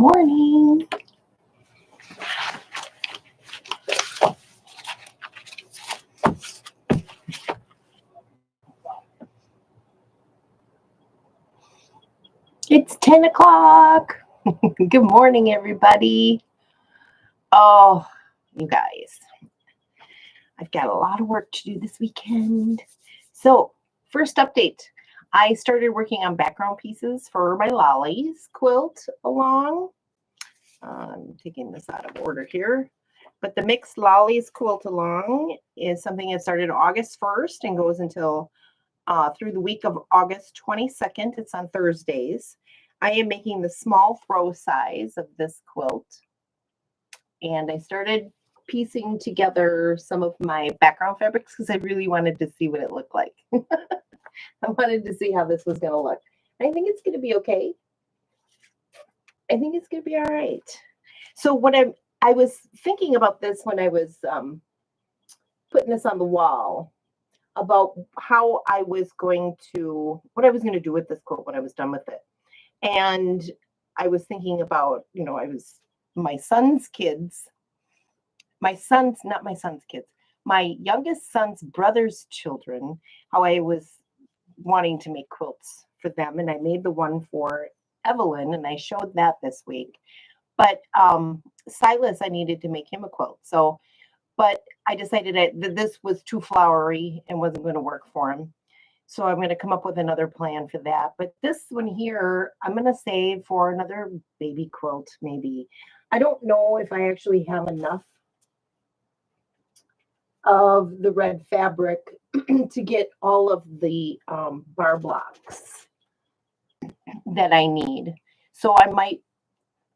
morning. It's 10 o'clock. Good morning, everybody. Oh, you guys, I've got a lot of work to do this weekend. So, first update. I started working on background pieces for my Lollies quilt along. I'm taking this out of order here. But the mixed Lollies quilt along is something that started August 1st and goes until through the week of August 22nd. It's on Thursdays. I am making the small throw size of this quilt. And I started piecing together some of my background fabrics because I really wanted to see what it looked like. I wanted to see how this was going to look. I think it's going to be okay. I think it's going to be all right. So what I was thinking about this when I was putting this on the wall, about how I was going to, what I was going to do with this quilt when I was done with it. And I was thinking about, my son's kids, not my son's kids, my youngest son's brother's children, how I was wanting to make quilts for them. And I made the one for Evelyn, and I showed that this week. But Silas, I needed to make him a quilt. So, but I decided that this was too flowery and wasn't going to work for him. So I'm going to come up with another plan for that. But this one here, I'm going to save for another baby quilt, maybe. I don't know if I actually have enough of the red fabric to get all of the bar blocks that I need. So I might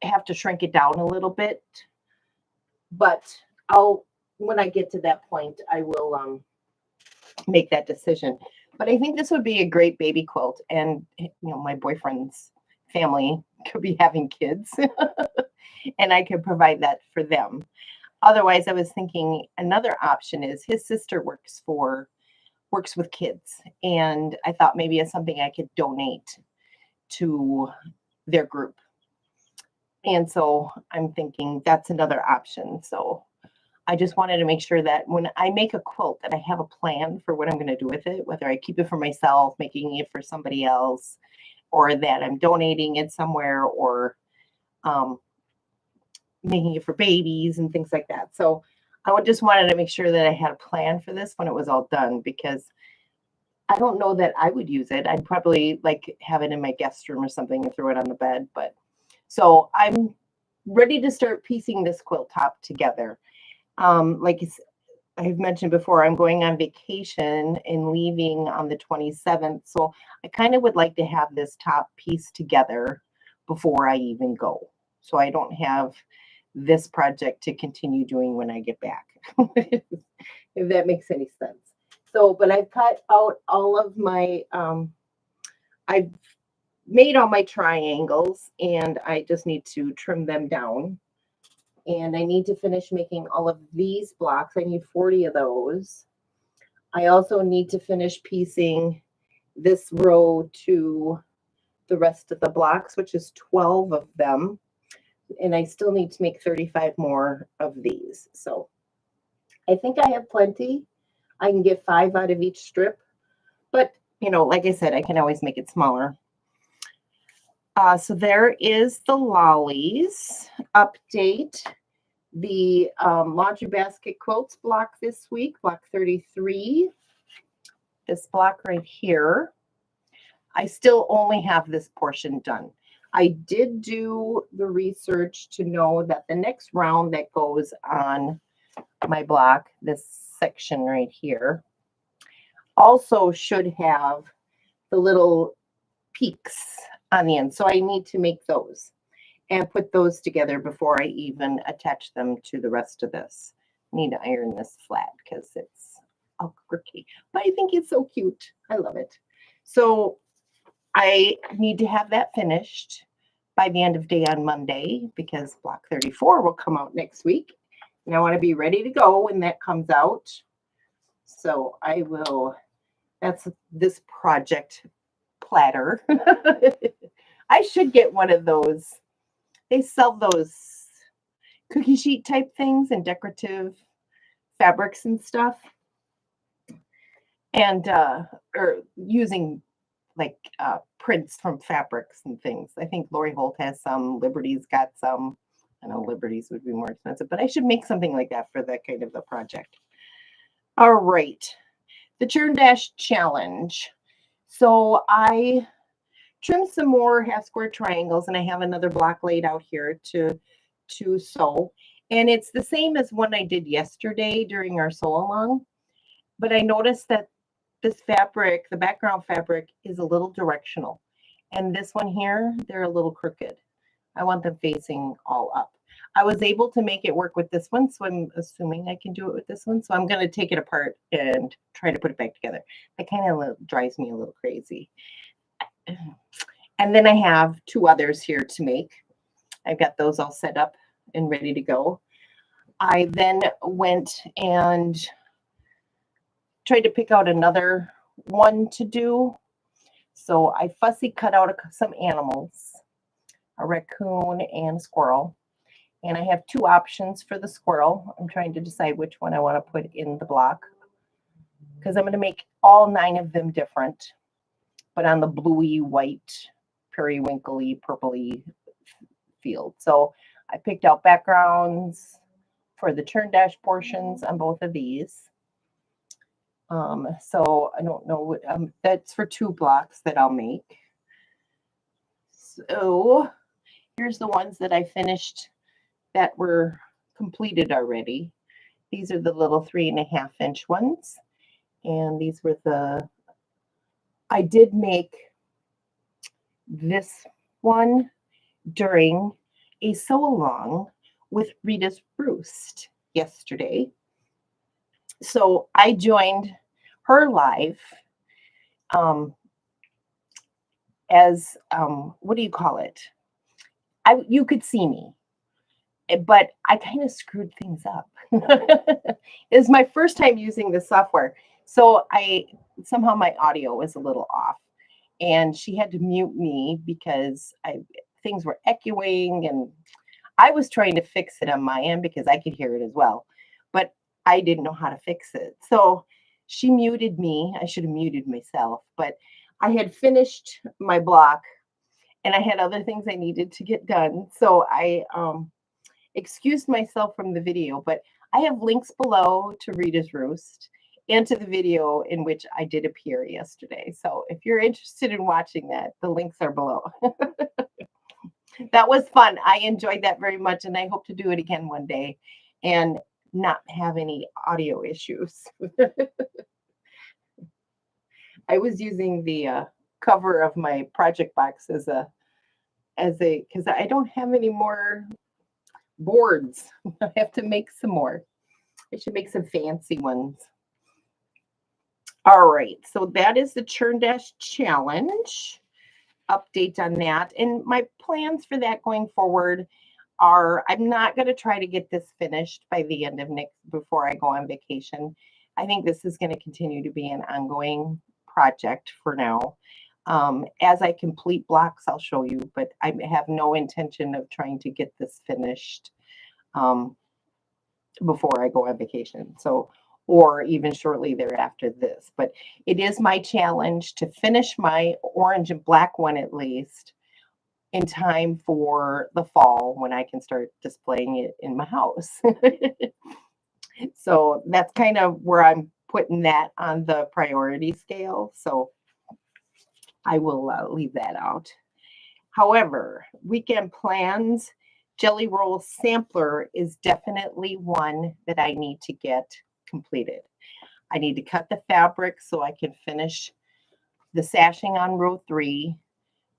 have to shrink it down a little bit. But when I get to that point, I will make that decision. But I think this would be a great baby quilt. And, my boyfriend's family could be having kids. And I could provide that for them. Otherwise, I was thinking another option is his sister works with kids. And I thought maybe it's something I could donate to their group. And so I'm thinking that's another option. So I just wanted to make sure that when I make a quilt that I have a plan for what I'm going to do with it, whether I keep it for myself, making it for somebody else, or that I'm donating it somewhere, or making it for babies and things like that. So I just wanted to make sure that I had a plan for this when it was all done, because I don't know that I would use it. I'd probably have it in my guest room or something and throw it on the bed. But so I'm ready to start piecing this quilt top together. Like I've mentioned before, I'm going on vacation and leaving on the 27th. So I kind of would like to have this top piece together before I even go. So I don't have this project to continue doing when I get back, if that makes any sense. So, but I've cut out all of my, I've made all my triangles, and I just need to trim them down. And I need to finish making all of these blocks. I need 40 of those. I also need to finish piecing this row to the rest of the blocks, which is 12 of them. And I still need to make 35 more of these. So I think I have plenty. I can get 5 out of each strip. But, like I said, I can always make it smaller. So there is the Lollies update. The laundry basket quilts block this week, block 33. This block right here. I still only have this portion done. I did do the research to know that the next round that goes on my block, this section right here, also should have the little peaks on the end. So I need to make those and put those together before I even attach them to the rest of this. I need to iron this flat because it's all crooked. But I think it's so cute. I love it. So I need to have that finished by the end of day on Monday, because block 34 will come out next week. And I want to be ready to go when that comes out. So I will, that's this project platter. I should get one of those they sell those cookie sheet type things and decorative fabrics and stuff. And or using like prints from fabrics and things. I think Lori Holt has some, Liberty's got some. I know Liberty's would be more expensive, but I should make something like that for that kind of a project. All right, the Churn Dash Challenge. So I trimmed some more half square triangles, and I have another block laid out here to sew. And it's the same as one I did yesterday during our sew along, but I noticed that this fabric, the background fabric, is a little directional. And this one here, they're a little crooked. I want them facing all up. I was able to make it work with this one, so I'm assuming I can do it with this one. So I'm going to take it apart and try to put it back together. That kind of drives me a little crazy. And then I have two others here to make. I've got those all set up and ready to go. I then went and tried to pick out another one to do. So I fussy cut out some animals, a raccoon and a squirrel. And I have two options for the squirrel. I'm trying to decide which one I want to put in the block, because I'm going to make all 9 of them different, but on the bluey, white, periwinkly, purpley field. So I picked out backgrounds for the Churn Dash portions on both of these. So I don't know what, that's for 2 blocks that I'll make. So here's the ones that I finished that were completed already. These are the little 3.5-inch ones. And these were I did make this one during a sew along with Rita's Roost yesterday. So I joined her live as what do you call it? You could see me, but I kind of screwed things up. It's my first time using this software, so somehow my audio was a little off, and she had to mute me because things were echoing, and I was trying to fix it on my end because I could hear it as well, but I didn't know how to fix it. So she muted me. I should have muted myself, but I had finished my block and I had other things I needed to get done. So I excused myself from the video, but I have links below to Rita's Roost and to the video in which I did appear yesterday. So if you're interested in watching that, the links are below. That was fun. I enjoyed that very much, and I hope to do it again one day and not have any audio issues. I was using the cover of my project box as a because I don't have any more boards. I have to make some more. I should make some fancy ones. All right, so that is the Churn Dash Challenge. Update on that, and my plans for that going forward are I'm not going to try to get this finished by the end of before I go on vacation. I think this is going to continue to be an ongoing project for now. As I complete blocks, I'll show you, but I have no intention of trying to get this finished before I go on vacation. So, or even shortly thereafter this, but it is my challenge to finish my orange and black one at least in time for the fall when I can start displaying it in my house. So that's kind of where I'm putting that on the priority scale. So I will leave that out. However, weekend plans, Jelly Roll Sampler is definitely one that I need to get completed. I need to cut the fabric so I can finish the sashing on row 3.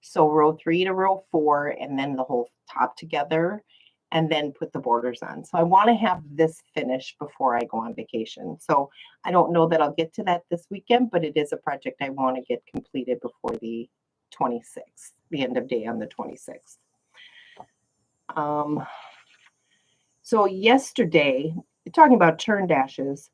So row 3 to row 4, and then the whole top together, and then put the borders on. So I want to have this finished before I go on vacation. So I don't know that I'll get to that this weekend, but it is a project I want to get completed before the 26th, the end of day on the 26th. So yesterday, talking about churn dashes,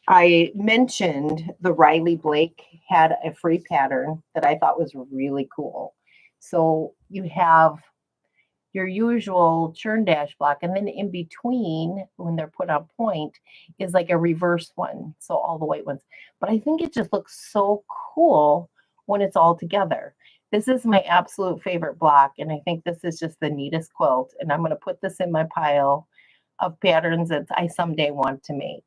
I mentioned the Riley Blake had a free pattern that I thought was really cool. So you have your usual churn dash block, and then in between, when they're put on point, is like a reverse one, so all the white ones. But I think it just looks so cool when it's all together. This is my absolute favorite block, and I think this is just the neatest quilt, and I'm going to put this in my pile of patterns that I someday want to make,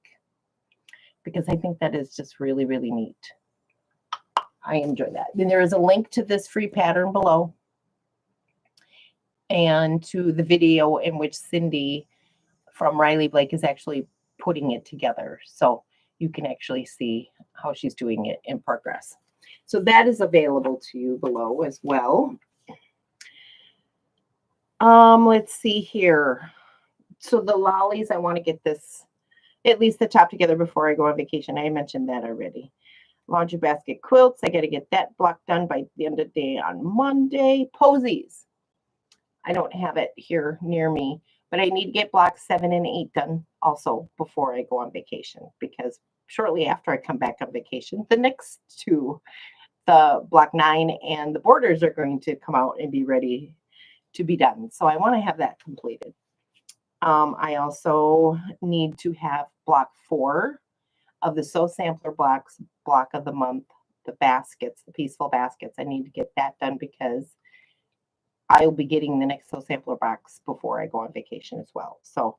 because I think that is just really, really neat. I enjoy that. Then there is a link to this free pattern below, and to the video in which Cindy from Riley Blake is actually putting it together. So you can actually see how she's doing it in progress. So that is available to you below as well. Let's see here. So the lollies, I want to get this, at least the top together before I go on vacation. I mentioned that already. Laundry basket quilts, I got to get that block done by the end of the day on Monday. Posies. I don't have it here near me, but I need to get blocks 7 and 8 done also before I go on vacation, because shortly after I come back on vacation, the next two, the block 9 and the borders, are going to come out and be ready to be done. So I want to have that completed. I also need to have block 4 of the Sew Sampler blocks, block of the month, the baskets, the peaceful baskets. I need to get that done because I'll be getting the next Sew Sampler box before I go on vacation as well. So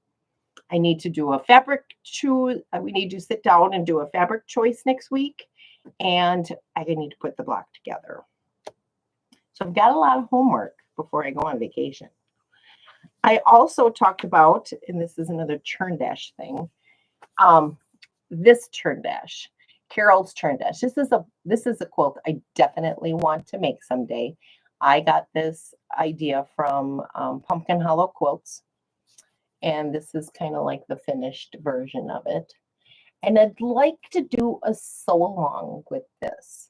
I need to do a fabric choose. We need to sit down and do a fabric choice next week, and I need to put the block together. So I've got a lot of homework before I go on vacation. I also talked about, and this is another churn dash thing, this churn dash, Carol's churn dash. This is a quilt I definitely want to make someday. I got this idea from Pumpkin Hollow Quilts, and this is kind of like the finished version of it. And I'd like to do a sew along with this.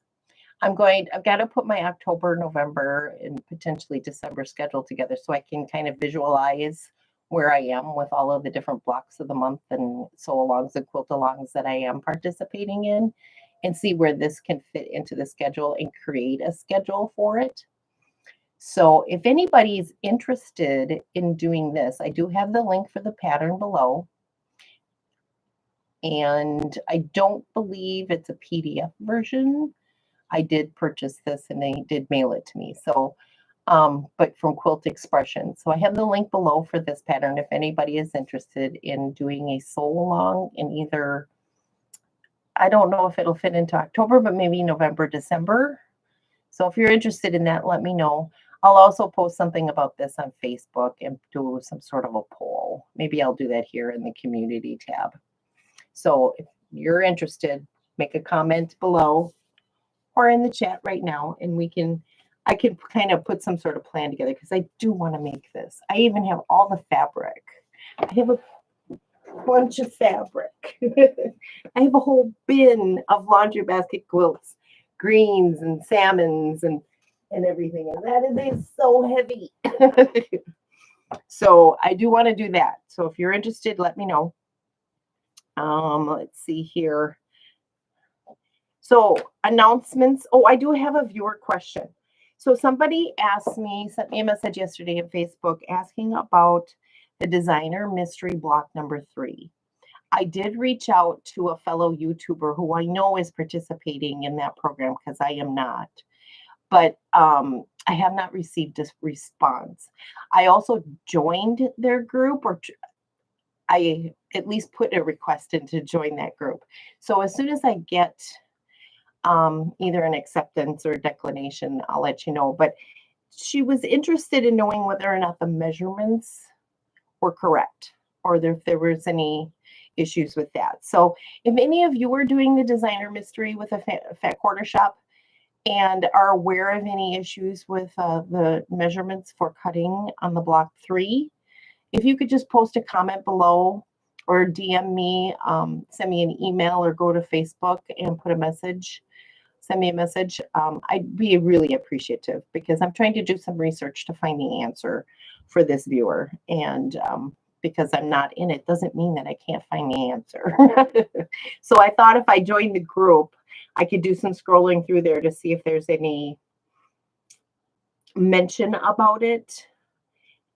I've got to put my October, November, and potentially December schedule together so I can kind of visualize where I am with all of the different blocks of the month and sew alongs and quilt alongs that I am participating in, and see where this can fit into the schedule and create a schedule for it. So if anybody's interested in doing this, I do have the link for the pattern below. And I don't believe it's a PDF version. I did purchase this and they did mail it to me. So, but from Quilt Expression. So I have the link below for this pattern if anybody is interested in doing a sew along in either, I don't know if it'll fit into October, but maybe November, December. So if you're interested in that, let me know. I'll also post something about this on Facebook and do some sort of a poll. Maybe I'll do that here in the community tab. So if you're interested, make a comment below or in the chat right now, and I can kind of put some sort of plan together because I do want to make this. I even have all the fabric. I have a bunch of fabric. I have a whole bin of laundry basket quilts, greens and salmons and everything. And that is so heavy. So I do want to do that. So if you're interested, let me know. Let's see here. So announcements. Oh, I do have a viewer question. So somebody sent me a message yesterday on Facebook asking about the designer mystery block number 3. I did reach out to a fellow YouTuber who I know is participating in that program because I am not. But I have not received a response. I also joined their group, or I at least put a request in to join that group. So as soon as I get either an acceptance or declination, I'll let you know. But she was interested in knowing whether or not the measurements were correct, or if there was any issues with that. So if any of you are doing the designer mystery with a Fat Quarter Shop and are aware of any issues with the measurements for cutting on the block 3, if you could just post a comment below or DM me, send me an email or go to Facebook and put a message, send me a message. I'd be really appreciative because I'm trying to do some research to find the answer for this viewer. And because I'm not in it doesn't mean that I can't find the answer. So I thought if I joined the group, I could do some scrolling through there to see if there's any mention about it.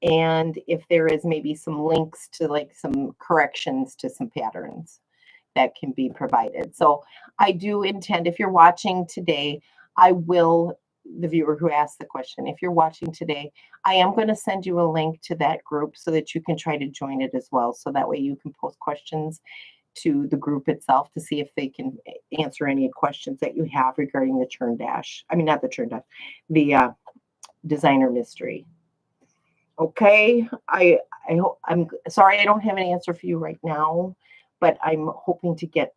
and if there is maybe some links to like some corrections to some patterns that can be provided. So I do intend, if you're watching today, I will, the viewer who asked the question, if you're watching today, I am going to send you a link to that group so that you can try to join it as well. So that way you can post questions to the group itself to see if they can answer any questions that you have regarding the Churn Dash. I mean, not the Churn Dash, the designer mystery. Okay, I'm sorry I don't have an answer for you right now, but I'm hoping to get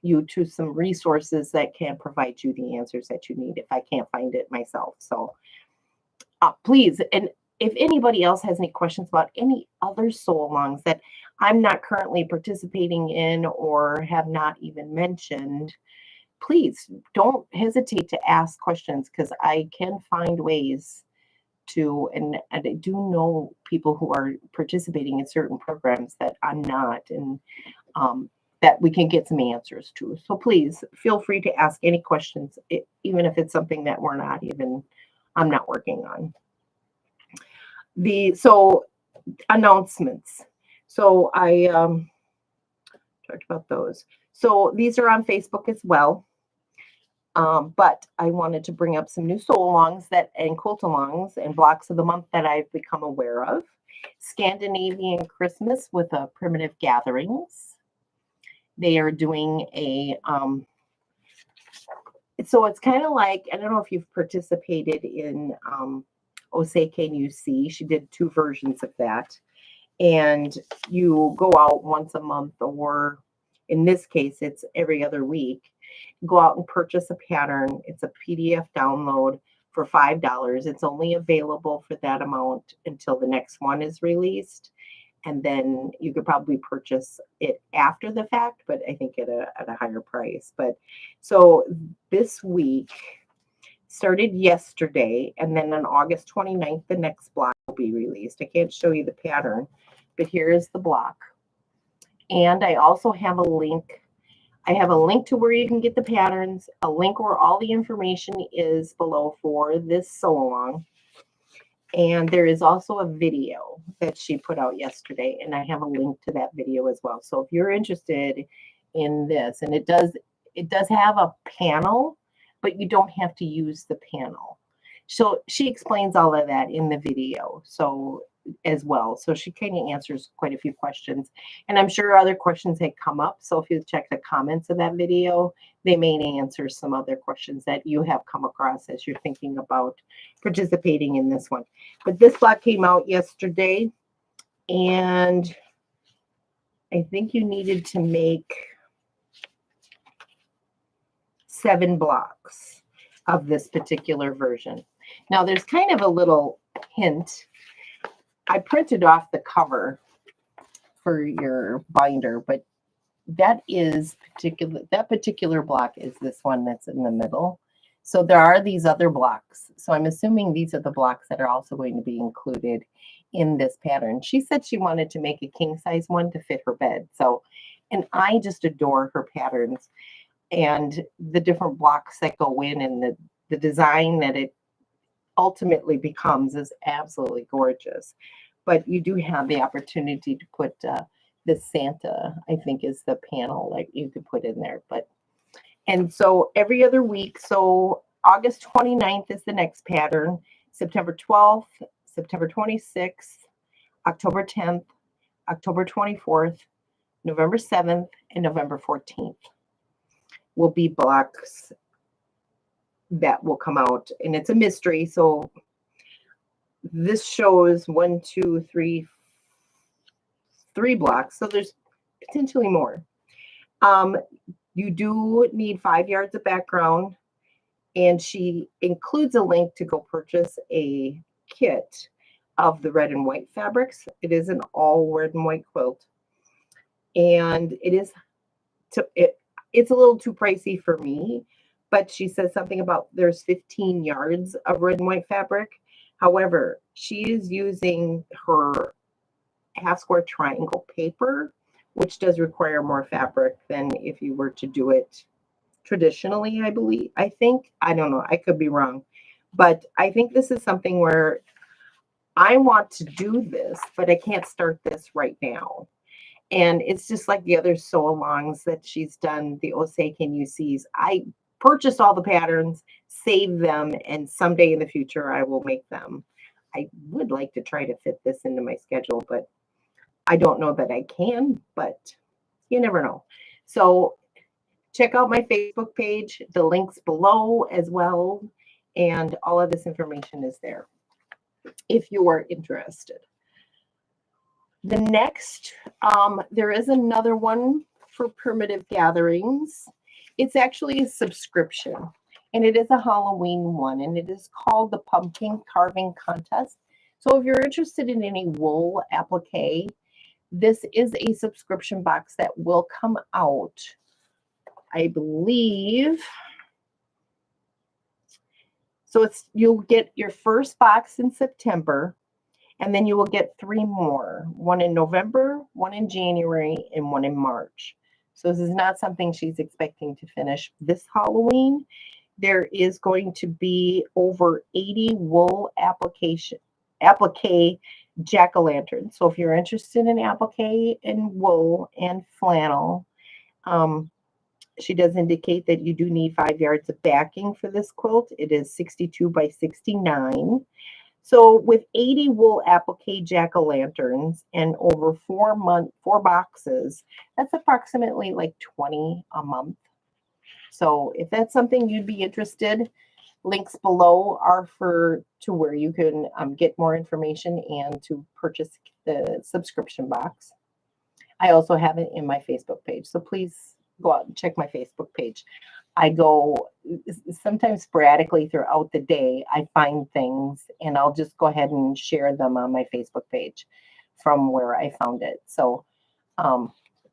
you to some resources that can provide you the answers that you need if I can't find it myself. So please, and if anybody else has any questions about any other sew-alongs that I'm not currently participating in or have not even mentioned, please don't hesitate to ask questions, because I can find ways to, and I do know people who are participating in certain programs that I'm not, and that we can get some answers to. So please feel free to ask any questions, even if it's something that I'm not working on. So announcements. So I talked about those. So these are on Facebook as well. But I wanted to bring up some new sew-alongs and quilt-alongs and blocks of the month that I've become aware of. Scandinavian Christmas with Primitive Gatherings. They are doing a, so it's kind of like, I don't know if you've participated in Osake UC. She did 2 versions of that. And you go out once a month, or in this case, it's every other week. Go out and purchase a pattern. It's a PDF download for $5. It's only available for that amount until the next one is released. And then you could probably purchase it after the fact, but I think at a higher price. But so this week started yesterday, and then on August 29th, the next block will be released. I can't show you the pattern, but here is the block. And I also have a link. I have a link to where you can get the patterns, a link where all the information is below for this sew-along. And there is also a video that she put out yesterday, and I have a link to that video as well. So if you're interested in this, and it does have a panel, but you don't have to use the panel. So she explains all of that in the video, so as well. So she kind of answers quite a few questions, and I'm sure other questions had come up. So if you check the comments of that video, they may answer some other questions that you have come across as you're thinking about participating in this one. But this block came out yesterday, and I think you needed to make 7 blocks of this particular version. Now there's kind of a little hint. I printed off the cover for your binder, but that particular block is this one that's in the middle. So there are these other blocks. So I'm assuming these are the blocks that are also going to be included in this pattern. She said she wanted to make a king size one to fit her bed. So, and I just adore her patterns and the different blocks that go in, and the design that it ultimately becomes is absolutely gorgeous. But you do have the opportunity to put the Santa, I think, is the panel that you could put in there. And so every other week, so August 29th is the next pattern, September 12th, September 26th, October 10th, October 24th, November 7th, and November 14th will be blocks that will come out, and it's a mystery. So this shows 1, 2, 3 blocks. So there's potentially more. You do need 5 yards of background, and she includes a link to go purchase a kit of the red and white fabrics. It is an all red and white quilt, and it's a little too pricey for me, but she says something about there's 15 yards of red and white fabric. However, she is using her half square triangle paper, which does require more fabric than if you were to do it traditionally, I think. I don't know. I could be wrong. But I think this is something where I want to do this, but I can't start this right now. And it's just like the other sew-alongs that she's done, the Osaken UCs. I purchased all the patterns, save them, and someday in the future I will make them. I would like to try to fit this into my schedule, but I don't know that I can, but you never know. So check out my Facebook page. The link's below as well, and all of this information is there if you are interested. The next, there is another one for primitive gatherings. It's actually a subscription, and it is a Halloween one, and it is called the Pumpkin Carving Contest. So if you're interested in any wool applique, this is a subscription box that will come out, I believe. So you'll get your first box in September, and then you will get 3 more, one in November, one in January, and one in March. So this is not something she's expecting to finish this Halloween. There is going to be over 80 wool applique jack-o'-lanterns. So if you're interested in applique and wool and flannel, she does indicate that you do need 5 yards of backing for this quilt. It is 62 by 69. So with 80 wool applique jack-o'-lanterns and over 4 boxes, that's approximately like 20 a month. So if that's something you'd be interested, links below are to where you can get more information and to purchase the subscription box. I also have it in my Facebook page, so please go out and check my Facebook page. I go sometimes sporadically throughout the day. I find things and I'll just go ahead and share them on my Facebook page from where I found it. So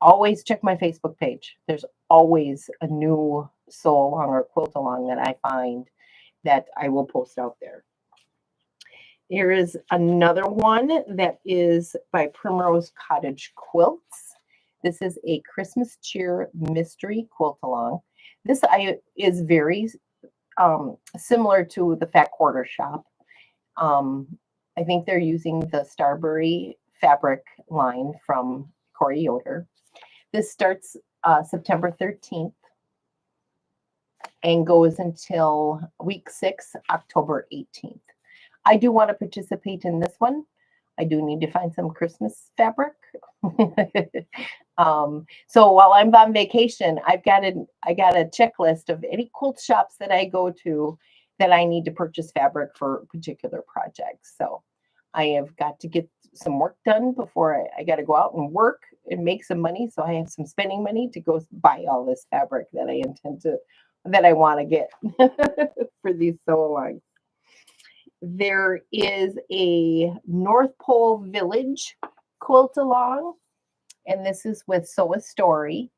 always check my Facebook page. There's always a new sew along or quilt along that I find that I will post out there. Here is another one that is by Primrose Cottage Quilts. This is a Christmas cheer mystery quilt along. This is very similar to the Fat Quarter Shop. I think they're using the Starberry fabric line from Corey Yoder. This starts September 13th and goes until week 6, October 18th. I do want to participate in this one. I do need to find some Christmas fabric. So while I'm on vacation, I got a checklist of any quilt shops that I go to that I need to purchase fabric for particular projects. So I have got to get some work done before I got to go out and work and make some money. So I have some spending money to go buy all this fabric that I want to get for these sew-alongs. There is a North Pole Village quilt along, and this is with Sew a Story.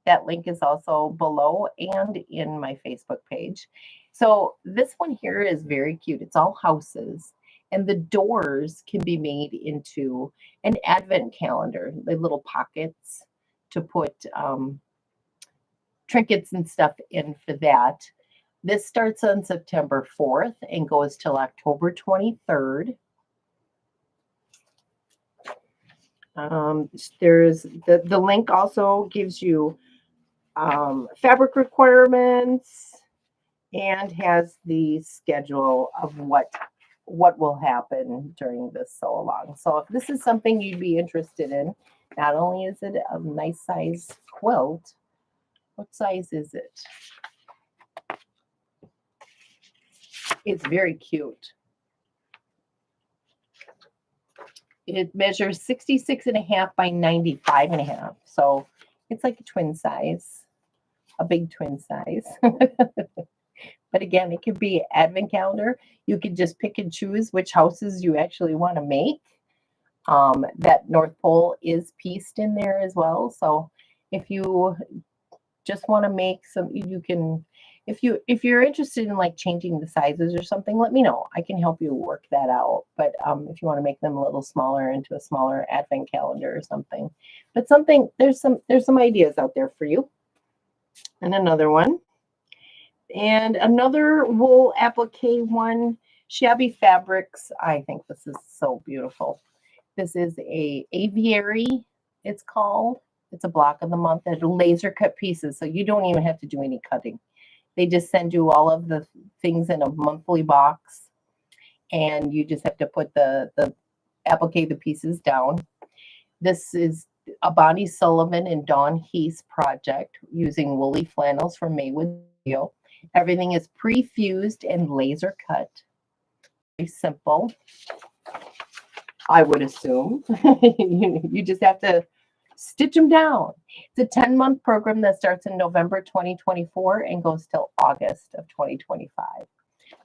That link is also below and in my Facebook page. So this one here is very cute. It's all houses, and the doors can be made into an advent calendar, the little pockets to put trinkets and stuff in for that. This starts on September 4th and goes till October 23rd. There's the link also gives you fabric requirements and has the schedule of what will happen during this sew along. So if this is something you'd be interested in, not only is it a nice size quilt, what size is it? It's very cute. It measures 66.5 by 95.5. So it's like a twin size, a big twin size. But again, it could be advent calendar. You could just pick and choose which houses you actually want to make. That North Pole is pieced in there as well. So if you just want to make some, you can, if you're interested in like changing the sizes or something, let me know. I can help you work that out. But if you want to make them a little smaller into a smaller advent calendar or something, but there's some ideas out there for you. And another one. And another wool applique one. Shabby Fabrics. I think this is so beautiful. This is a Aviary, it's called. It's a block of the month. They're laser cut pieces, so you don't even have to do any cutting. They just send you all of the things in a monthly box, and you just have to put applicate the pieces down. This is a Bonnie Sullivan and Dawn Heath project using woolly flannels from Maywood Studio. Everything is pre-fused and laser cut. Very simple, I would assume. You just have to stitch them down. It's a 10-month program that starts in November 2024 and goes till August of 2025.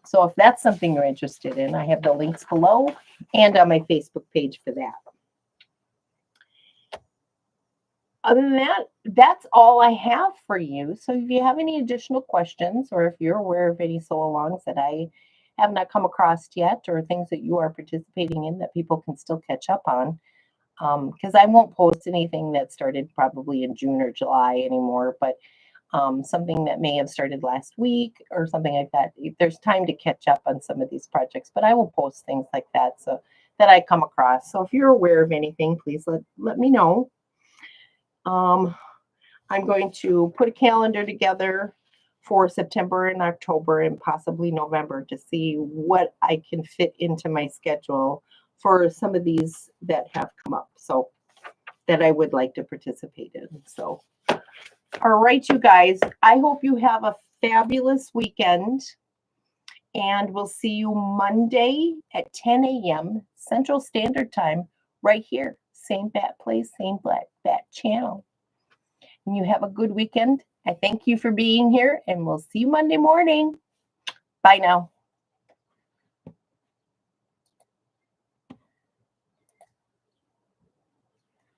So if that's something you're interested in, I have the links below and on my Facebook page for that. Other than that, that's all I have for you. So if you have any additional questions, or if you're aware of any sew-alongs that I have not come across yet, or things that you are participating in that people can still catch up on, because I won't post anything that started probably in June or July anymore, but something that may have started last week or something like that. There's time to catch up on some of these projects, but I will post things like that so that I come across. So if you're aware of anything, please let me know. I'm going to put a calendar together for September and October and possibly November to see what I can fit into my schedule for some of these that have come up, so that I would like to participate in. So, all right, you guys, I hope you have a fabulous weekend, and we'll see you Monday at 10 a.m. Central Standard Time right here. Same bat place, same black bat channel. And you have a good weekend. I thank you for being here, and we'll see you Monday morning. Bye now.